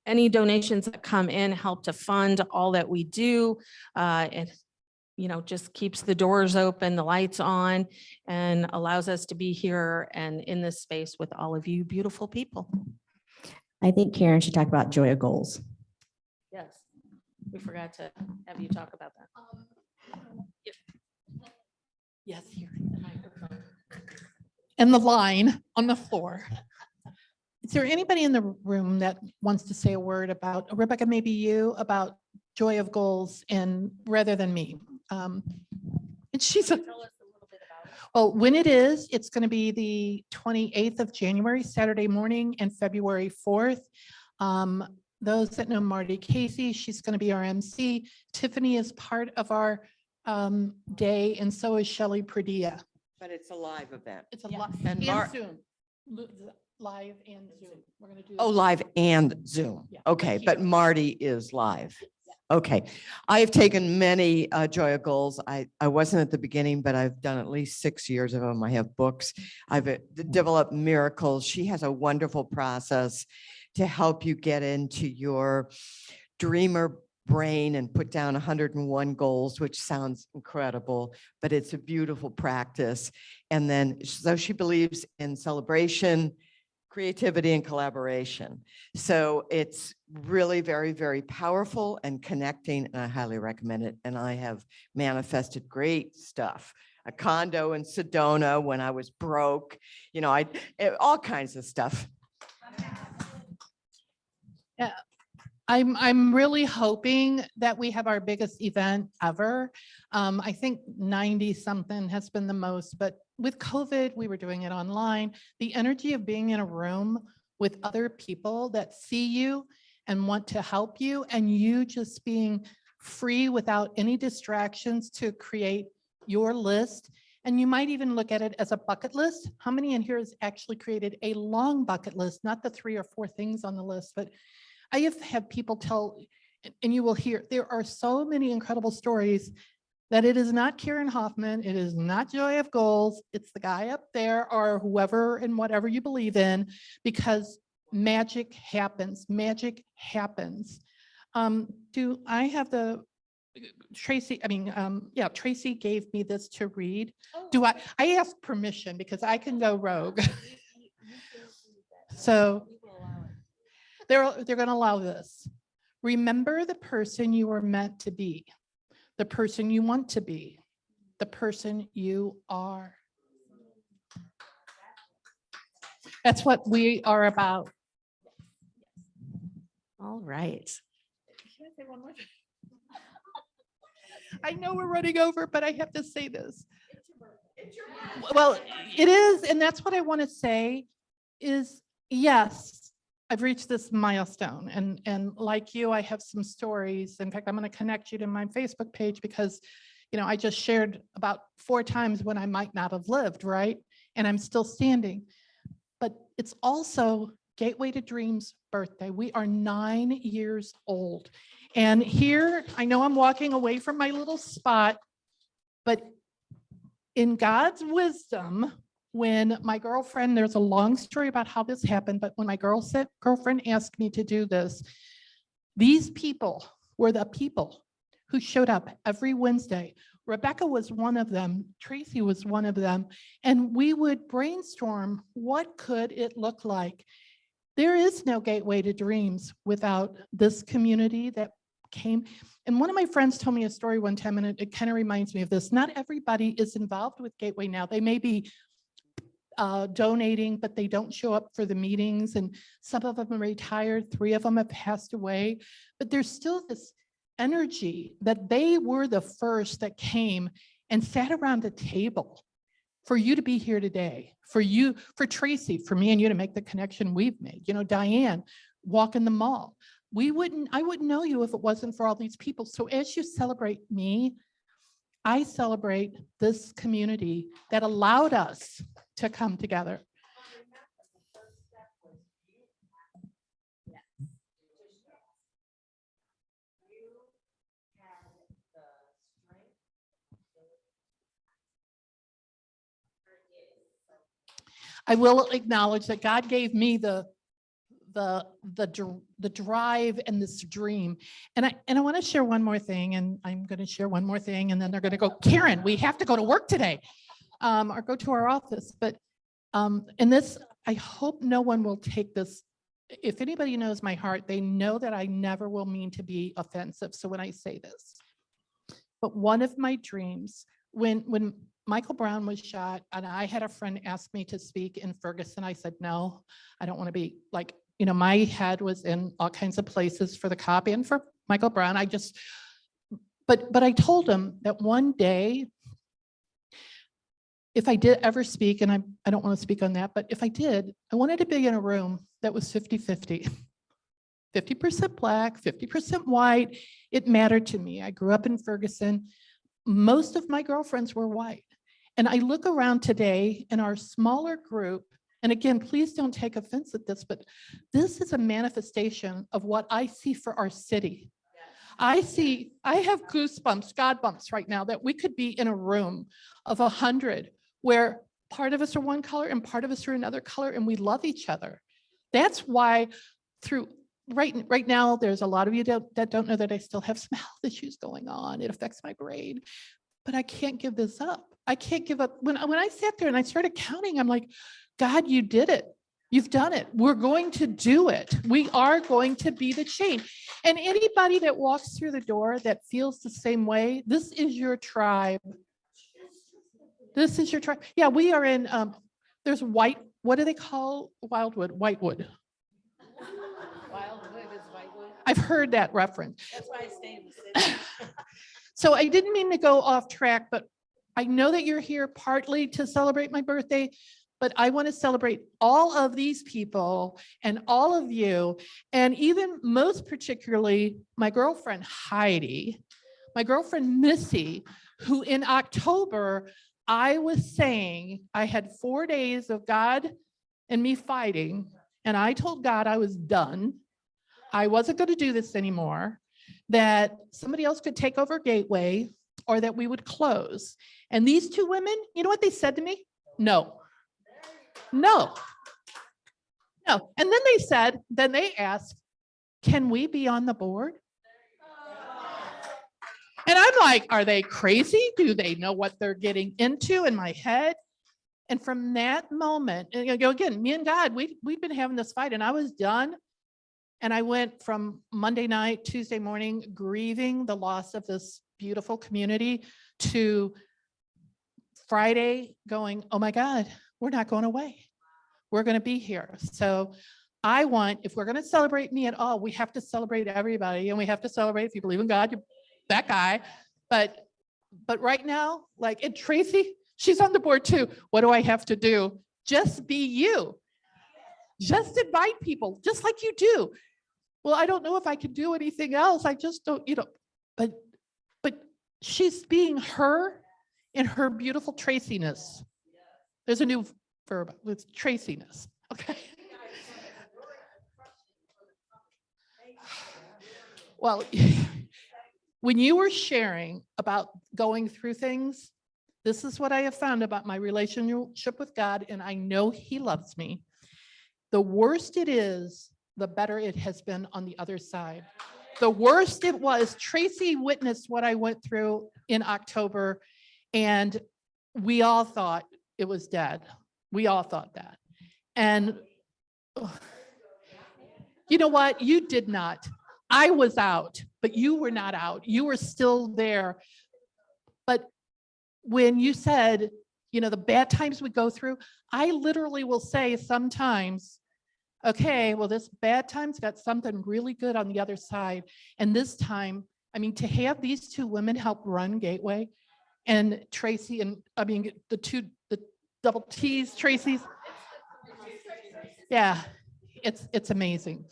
[SPEAKER 4] Any donations that come in help to fund all that we do. And just keeps the doors open, the lights on, and allows us to be here and in this space with all of you beautiful people.
[SPEAKER 3] I think Karen should talk about joy of goals.
[SPEAKER 4] Yes, we forgot to have you talk about that.
[SPEAKER 1] Yes, here. The microphone. And the line on the floor. Is there anybody in the room that wants to say a word about, Rebecca, maybe you, about joy of goals and rather than me? And she's a, well, when it is, it's going to be the 28th of January, Saturday morning, and February 4th. Those that know Marty Casey, she's going to be our MC. Tiffany is part of our day, and so is Shelley Pradilla.
[SPEAKER 5] But it's a live event.
[SPEAKER 1] It's a live
[SPEAKER 5] And
[SPEAKER 1] and Zoom. Live and Zoom. We're going to do.
[SPEAKER 5] Oh, live and Zoom.
[SPEAKER 1] Yeah,
[SPEAKER 5] Okay,
[SPEAKER 1] but
[SPEAKER 5] but
[SPEAKER 1] here.
[SPEAKER 5] Marty is live. Okay. I have taken many Joy of Goals. I wasn't at the beginning, but I've done at least 6 years of them. I have books. I've developed miracles. She has a wonderful process to help you get into your dreamer brain and put down 101 goals, which sounds incredible, but it's a beautiful practice. And then, so she believes in celebration, creativity, and collaboration. So it's really very, very powerful and connecting, and I highly recommend it. And I have manifested great stuff. A condo in Sedona when I was broke, all kinds of stuff.
[SPEAKER 1] Yeah. I'm really hoping that we have our biggest event ever. I think 90 something has been the most, but with COVID, we were doing it online. The energy of being in a room with other people that see you and want to help you, and you just being free without any distractions to create your list. And you might even look at it as a bucket list. How many in here has actually created a long bucket list, not the 3 or 4 things on the list, but I have had people tell, and you will hear, there are so many incredible stories that it is not Karen Hoffman, it is not Joy of Goals, it's the guy up there or whoever and whatever you believe in, because magic happens, magic happens. Do I have Tracy gave me this to read. I asked permission because I can go rogue. So they're going to allow this. Remember the person you were meant to be, the person you want to be, the person you are. That's what we are about.
[SPEAKER 3] All right.
[SPEAKER 1] Can I say one more thing? I know we're running over, but I have to say this. Well, it is, and that's what I want to say is, yes, I've reached this milestone, and like you, I have some stories. In fact, I'm going to connect you to my Facebook page because, I just shared about 4 times when I might not have lived, right? And I'm still standing. But it's also Gateway to Dreams birthday. We are 9 years old. And here, I know I'm walking away from my little spot, but in God's wisdom, when my girlfriend, there's a long story about how this happened, but when my girlfriend asked me to do this, these people were the people who showed up every Wednesday. Rebecca was one of them. Tracy was one of them. And we would brainstorm, what could it look like? There is no Gateway to Dreams without this community that came. And one of my friends told me a story one time, and it kind of reminds me of this. Not everybody is involved with Gateway now. They may be donating, but they don't show up for the meetings. And some of them are retired. 3 of them have passed away. But there's still this energy that they were the first that came and sat around a table for you to be here today, for you, for Tracy, for me and you to make the connection we've made. Diane, walk in the mall. I wouldn't know you if it wasn't for all these people. So as you celebrate me, I celebrate this community that allowed us to come together. I will acknowledge that God gave me the the drive and this dream. And I want to share one more thing, and I'm going to share one more thing, and then they're going to go, Karen, we have to go to work today, or go to our office. But and this, I hope no one will take this. If anybody knows my heart, they know that I never will mean to be offensive. So when I say this, but one of my dreams, when Michael Brown was shot, and I had a friend ask me to speak in Ferguson, I said, no, I don't want to be like, you know, my head was in all kinds of places for the cop and for Michael Brown. But I told him that one day, if I did ever speak, and I don't want to speak on that, but if I did, I wanted to be in a room that was 50-50. 50% Black, 50% white. It mattered to me. I grew up in Ferguson. Most of my girlfriends were white. And I look around today in our smaller group, and again, please don't take offense at this, but this is a manifestation of what I see for our city. I have goosebumps, God bumps right now, that we could be in a room of 100 where part of us are one color and part of us are another color, and we love each other. That's why right now, there's a lot of you that don't know that I still have some health issues going on. It affects my brain, but I can't give this up. I can't give up. When I sat there and I started counting, I'm like, God, you did it. You've done it. We're going to do it. We are going to be the change. And anybody that walks through the door that feels the same way, this is your tribe. This is your tribe. Yeah, we are in, there's what do they call Wildwood? Whitewood. I've heard that reference.
[SPEAKER 6] That's why I stay in the city.
[SPEAKER 1] So I didn't mean to go off track, but I know that you're here partly to celebrate my birthday, but I want to celebrate all of these people and all of you, and even most particularly my girlfriend Heidi, my girlfriend Missy, who in October, I was saying I had 4 days of God and me fighting, and I told God I was done. I wasn't going to do this anymore, that somebody else could take over Gateway or that we would close. And these two women, you know what they said to me? No. And then they asked, can we be on the board? And I'm like, are they crazy? Do they know what they're getting into in my head? And from that moment, and again, me and God, we've been having this fight, and I was done. And I went from Monday night, Tuesday morning, grieving the loss of this beautiful community, to Friday going, oh my God, we're not going away. We're going to be here. So if we're going to celebrate me at all, we have to celebrate everybody, and we have to celebrate, if you believe in God, that guy. But right now, and Tracy, she's on the board too. What do I have to do? Just be you. Just invite people, just like you do. Well, I don't know if I can do anything else. I just don't, but she's being her in her beautiful Traciness. There's a new verb with Traciness. Okay. Well, when you were sharing about going through things, this is what I have found about my relationship with God, and I know He loves me. The worse it is, the better it has been on the other side. The worst it was, Tracy witnessed what I went through in October, and we all thought it was dead. We all thought that. And you know what? You did not. I was out, but you were not out. You were still there. But when you said, the bad times we go through, I literally will say sometimes, okay, well, this bad time's got something really good on the other side. And this time, to have these two women help run Gateway, and Tracy, and the double T's, Tracy's. Yeah, it's amazing.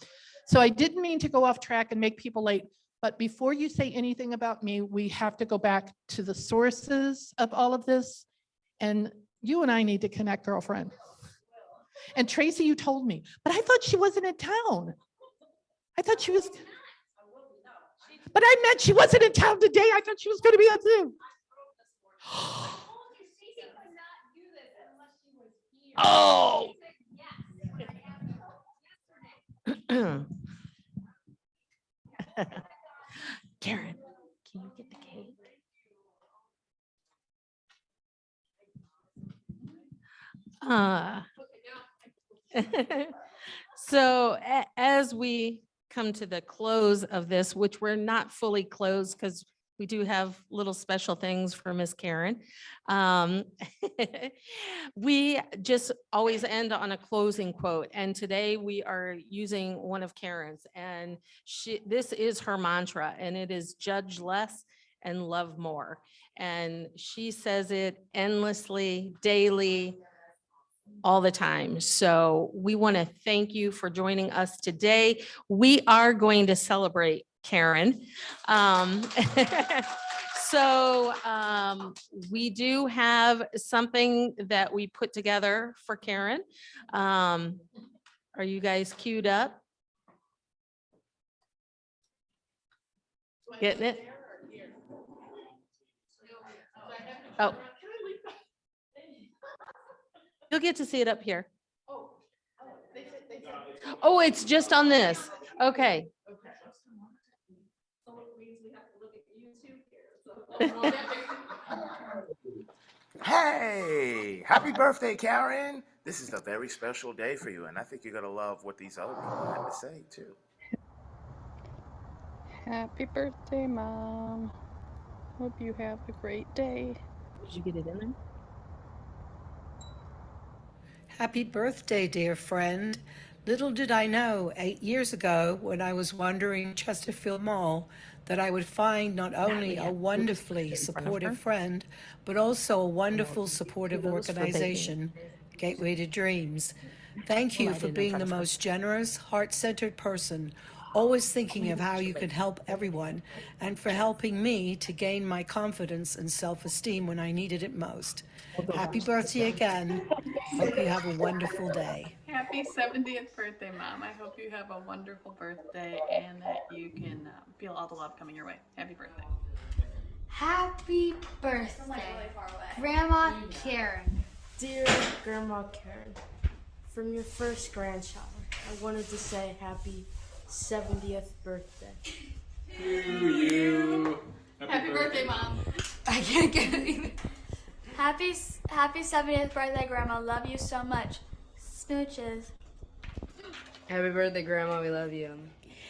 [SPEAKER 1] So I didn't mean to go off track and make people late, but before you say anything about me, we have to go back to the sources of all of this. And you and I need to connect, girlfriend. And Tracy, you told me, but I thought she wasn't in town. I thought she was, but I meant she wasn't in town today. I thought she was going to be on Zoom. Oh.
[SPEAKER 4] Uh, So as we come to the close of this, which we're not fully closed because we do have little special things for Miss Karen. We just always end on a closing quote. And today we are using one of Karen's, and this is her mantra, and it is judge less and love more. And she says it endlessly, daily, all the time. So we want to thank you for joining us today. We are going to celebrate Karen. We do have something that we put together for Karen. Are you guys queued up? Getting it? Oh. You'll get to see it up here. Oh, it's just on this. Okay.
[SPEAKER 8] Hey, happy birthday, Karen. This is a very special day for you, and I think you're going to love what these other people had to say, too.
[SPEAKER 11] Happy birthday, Mom. Hope you have a great day.
[SPEAKER 4] Did you get it in there?
[SPEAKER 12] Happy birthday, dear friend. Little did I know 8 years ago when I was wandering Chesterfield Mall that I would find not only a wonderfully supportive friend, but also a wonderful supportive organization, Gateway to Dreams. Thank you for being the most generous, heart-centered person, always thinking of how you can help everyone, and for helping me to gain my confidence and self-esteem when I needed it most. Happy birthday again. Hope you have a wonderful day.
[SPEAKER 11] Happy 70th birthday, Mom. I hope you have a wonderful birthday and that you can feel all the love coming your way. Happy birthday.
[SPEAKER 13] Happy birthday, Grandma Karen.
[SPEAKER 14] Dear Grandma Karen, from your first grandchild, I wanted to say happy 70th birthday.
[SPEAKER 15] To you.
[SPEAKER 11] Happy birthday, Mom.
[SPEAKER 13] I can't get it either. Happy 70th birthday, Grandma. Love you so much. Smooches.
[SPEAKER 14] Happy birthday, Grandma. We love you.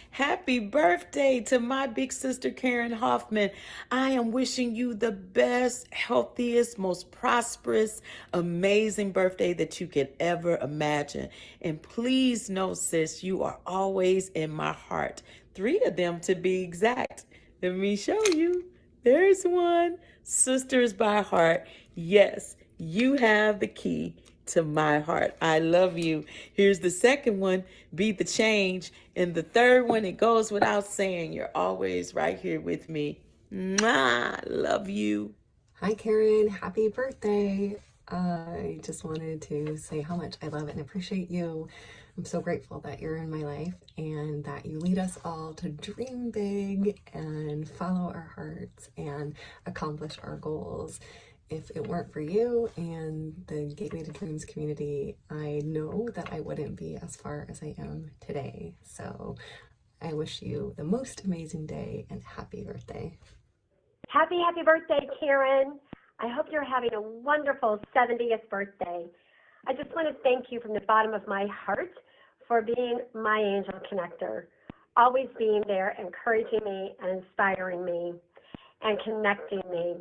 [SPEAKER 6] Happy birthday to my big sister, Karen Hoffman. I am wishing you the best, healthiest, most prosperous, amazing birthday that you could ever imagine. And please know, sis, you are always in my heart. 3 of them to be exact. Let me show you. There's one. Sisters by heart. Yes, you have the key to my heart. I love you. Here's the second one, be the change. And the third one, it goes without saying, you're always right here with me. Mwah, love you.
[SPEAKER 16] Hi, Karen. Happy birthday. I just wanted to say how much I love and appreciate you. I'm so grateful that you're in my life and that you lead us all to dream big and follow our hearts and accomplish our goals. If it weren't for you and the Gateway to Dreams community, I know that I wouldn't be as far as I am today. So I wish you the most amazing day and happy birthday.
[SPEAKER 17] Happy birthday, Karen. I hope you're having a wonderful 70th birthday. I just want to thank you from the bottom of my heart for being my angel connector, always being there, encouraging me and inspiring me and connecting me.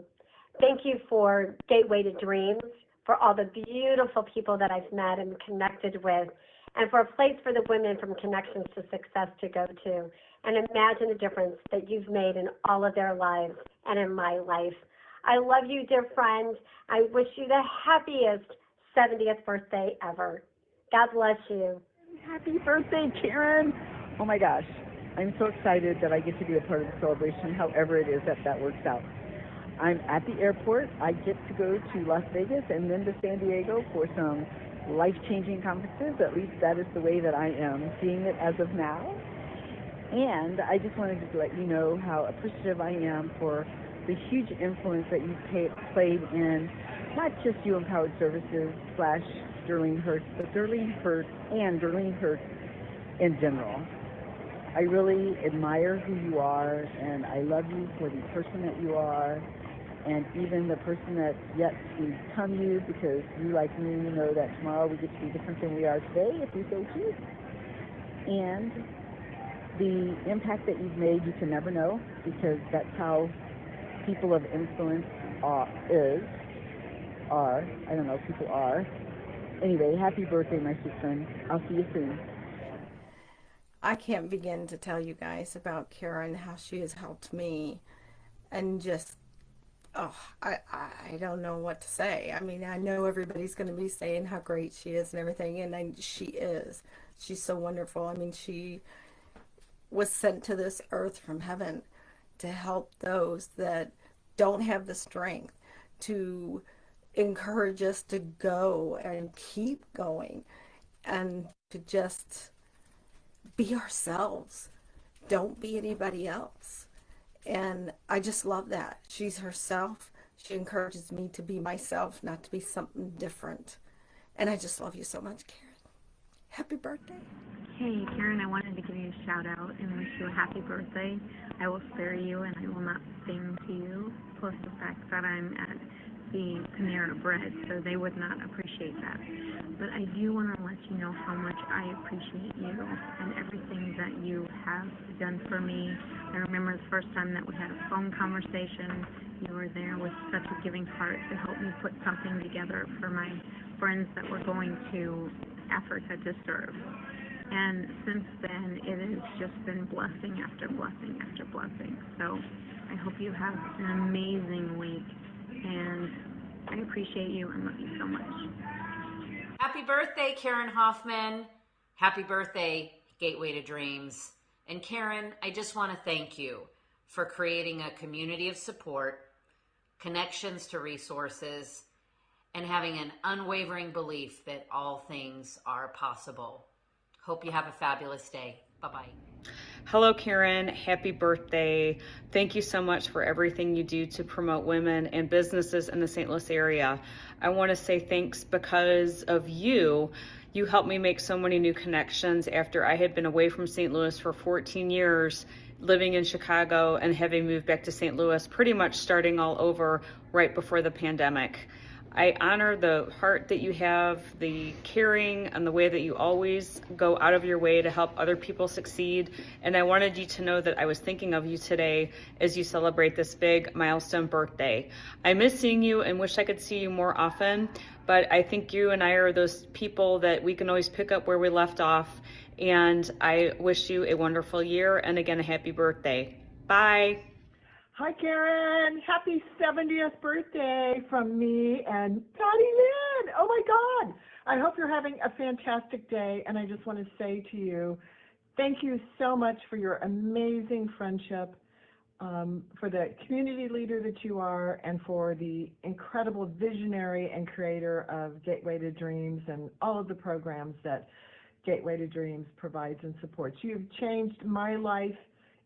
[SPEAKER 17] Thank you for Gateway to Dreams, for all the beautiful people that I've met and connected with, and for a place for the women from Connections to Success to go to. And imagine the difference that you've made in all of their lives and in my life. I love you, dear friend. I wish you the happiest 70th birthday ever. God bless you.
[SPEAKER 18] Happy birthday, Karen. Oh my gosh. I'm so excited that I get to be a part of the celebration, however it is that works out. I'm at the airport. I get to go to Las Vegas and then to San Diego for some life-changing conferences. At least that is the way that I am seeing it as of now. And I just wanted to let you know how appreciative I am for the huge influence that you've played in not just You Empowered Services / Sterling Hurts, but Sterling Hurts and Sterling Hurts in general. I really admire who you are, and I love you for the person that you are. and even the person that's yet to become you, because you, like me, you know that tomorrow we get to be different than we are today if we so choose. And the impact that you've made, you can never know, because that's how people of influence are. I don't know, people are. Anyway, happy birthday, my sweet friend. I'll see you soon.
[SPEAKER 19] I can't begin to tell you guys about Karen, how she has helped me, and just, oh, I don't know what to say. I mean, I know everybody's going to be saying how great she is and everything, and she is. She's so wonderful. I mean, she was sent to this earth from heaven to help those that don't have the strength, to encourage us to go and keep going, and to just be ourselves. Don't be anybody else. And I just love that. She's herself. She encourages me to be myself, not to be something different. And I just love you so much, Karen. Happy birthday.
[SPEAKER 20] Hey, Karen, I wanted to give you a shout out and wish you a happy birthday. I will spare you and I will not sing to you, plus the fact that I'm at the Panera Bread, so they would not appreciate that. But I do want to let you know how much I appreciate you and everything that you have done for me. I remember the first time that we had a phone conversation, you were there with such a giving heart to help me put something together for my friends that were going to Africa to serve. And since then, it has just been blessing after blessing after blessing. So I hope you have an amazing week, and I appreciate you and love you so much.
[SPEAKER 21] Happy birthday, Karen Hoffman. Happy birthday, Gateway to Dreams. And Karen, I just want to thank you for creating a community of support, connections to resources, and having an unwavering belief that all things are possible. Hope you have a fabulous day. Bye-bye.
[SPEAKER 22] Hello, Karen. Happy birthday. Thank you so much for everything you do to promote women and businesses in the St. Louis area. I want to say thanks because of you. You helped me make so many new connections after I had been away from St. Louis for 14 years, living in Chicago and having moved back to St. Louis, pretty much starting all over right before the pandemic. I honor the heart that you have, the caring, and the way that you always go out of your way to help other people succeed. And I wanted you to know that I was thinking of you today as you celebrate this big milestone birthday. I miss seeing you and wish I could see you more often, but I think you and I are those people that we can always pick up where we left off. And I wish you a wonderful year, and again, a happy birthday. Bye.
[SPEAKER 18] Hi, Karen. Happy 70th birthday from me and Patty Lynn. Oh, my God. I hope you're having a fantastic day. And I just want to say to you, thank you so much for your amazing friendship, for the community leader that you are, and for the incredible visionary and creator of Gateway to Dreams and all of the programs that Gateway to Dreams provides and supports. You've changed my life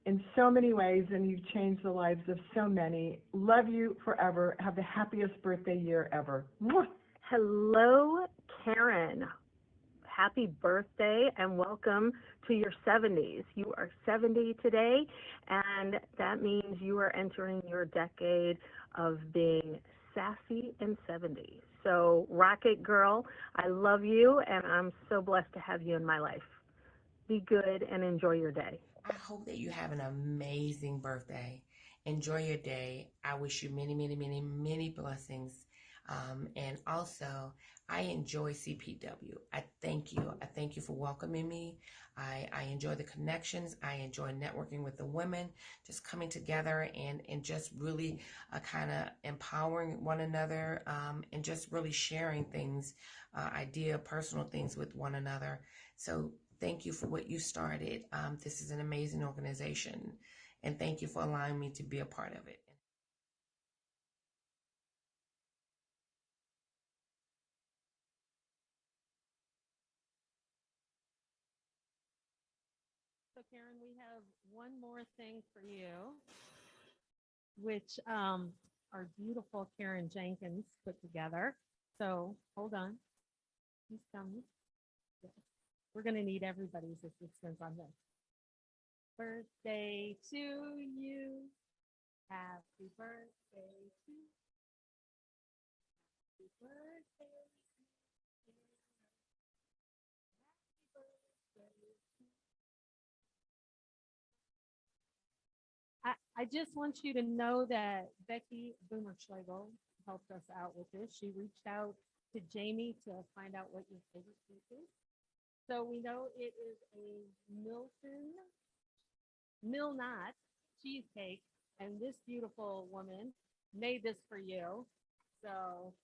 [SPEAKER 18] in so many ways, and you've changed the lives of so many. Love you forever. Have the happiest birthday year ever. Mwah.
[SPEAKER 23] Hello, Karen. Happy birthday and welcome to your 70s. You are 70 today, and that means you are entering your decade of being sassy and 70. So rock it, girl. I love you, and I'm so blessed to have you in my life. Be good and enjoy your day.
[SPEAKER 24] I hope that you have an amazing birthday. Enjoy your day. I wish you many, many, many, many blessings. And also, I enjoy CPW. I thank you. I thank you for welcoming me. I enjoy the connections. I enjoy networking with the women, just coming together and just really kind of empowering one another, and just really sharing things, personal things with one another. So thank you for what you started. This is an amazing organization, and thank you for allowing me to be a part of it.
[SPEAKER 4] So Karen, we have one more thing for you, which our beautiful Karen Jenkins put together. So hold on. He's coming. Yes. We're going to need everybody's assistance on this. Birthday to you.
[SPEAKER 2] Happy birthday to you. Happy birthday. I just want you to know that Becky Boomerschlegel helped us out with this. She reached out to Jamie to find out what your favorite cake is. So we know it is a Milnot cheesecake, and this beautiful woman made this for you. So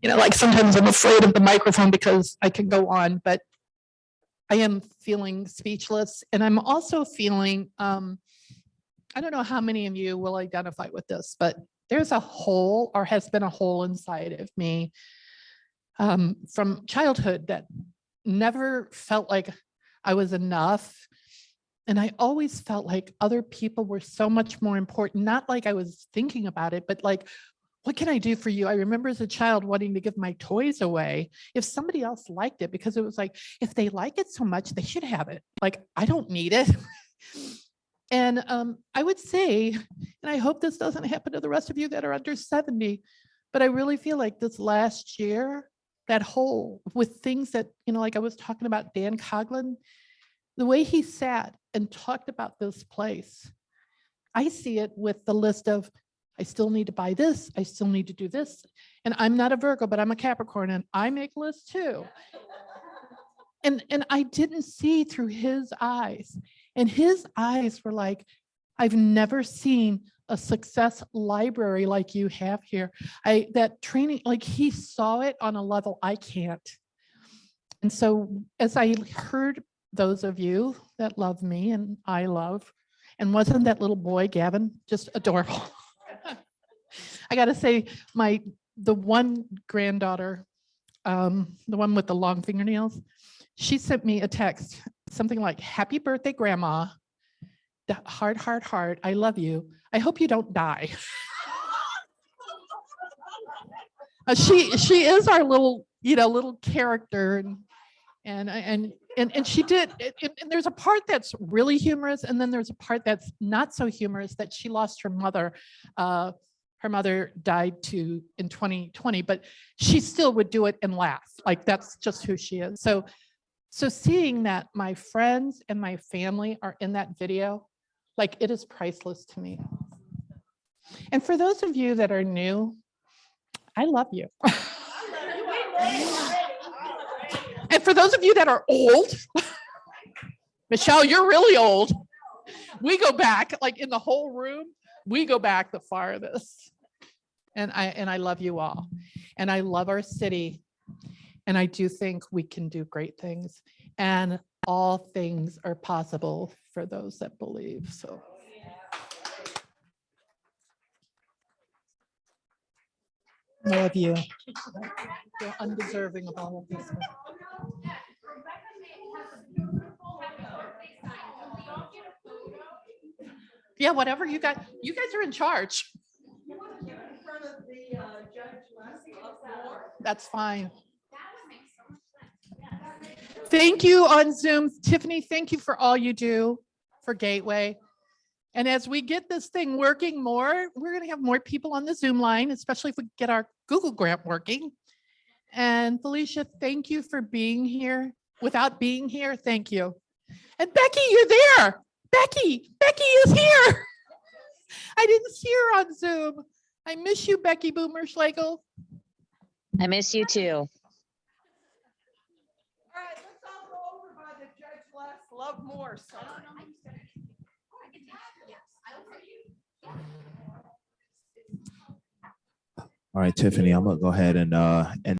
[SPEAKER 1] like sometimes I'm afraid of the microphone because I can go on, but I am feeling speechless. And I'm also feeling, I don't know how many of you will identify with this, but there's a hole or has been a hole inside of me from childhood that never felt like I was enough. And I always felt like other people were so much more important, not like I was thinking about it, but like, what can I do for you? I remember as a child wanting to give my toys away if somebody else liked it, because it was like, if they like it so much, they should have it. Like, I don't need it. And I would say, and I hope this doesn't happen to the rest of you that are under 70, but I really feel like this last year, that hole with things that, like I was talking about Dan Coughlin, the way he sat and talked about this place, I see it with the list of, I still need to buy this, I still need to do this. And I'm not a Virgo, but I'm a Capricorn and I make lists too. And I didn't see through his eyes. And his eyes were like, I've never seen a success library like you have here. That training, like he saw it on a level I can't. And so as I heard those of you that love me and I love, and wasn't that little boy, Gavin, just adorable? I got to say, the one granddaughter, the one with the long fingernails, she sent me a text, something like, happy birthday, grandma. Heart, heart, heart. I love you. I hope you don't die. She is our little, little character. And she did, and there's a part that's really humorous, and then there's a part that's not so humorous, that she lost her mother. Her mother died in 2020, but she still would do it and laugh. Like, that's just who she is. So seeing that my friends and my family are in that video, like, it is priceless to me. And for those of you that are new, I love you. And for those of you that are old, Michelle, you're really old. We go back, like in the whole room, we go back the farthest. And I love you all. And I love our city. And I do think we can do great things. And all things are possible for those that believe. So. I love you. You're undeserving of all of this. Yeah, whatever you got. You guys are in charge. That's fine. Thank you on Zoom. Tiffany, thank you for all you do for Gateway. And as we get this thing working more, we're going to have more people on the Zoom line, especially if we get our Google Grant working. And Felicia, thank you for being here. Without being here, thank you. And Becky, you're there. Becky is here. I didn't see her on Zoom. I miss you, Becky Boomerschlegel.
[SPEAKER 7] I miss you too.
[SPEAKER 1] All right, let's all go over by the judge last. love more. So.
[SPEAKER 3] All right, Tiffany, I'm gonna go ahead and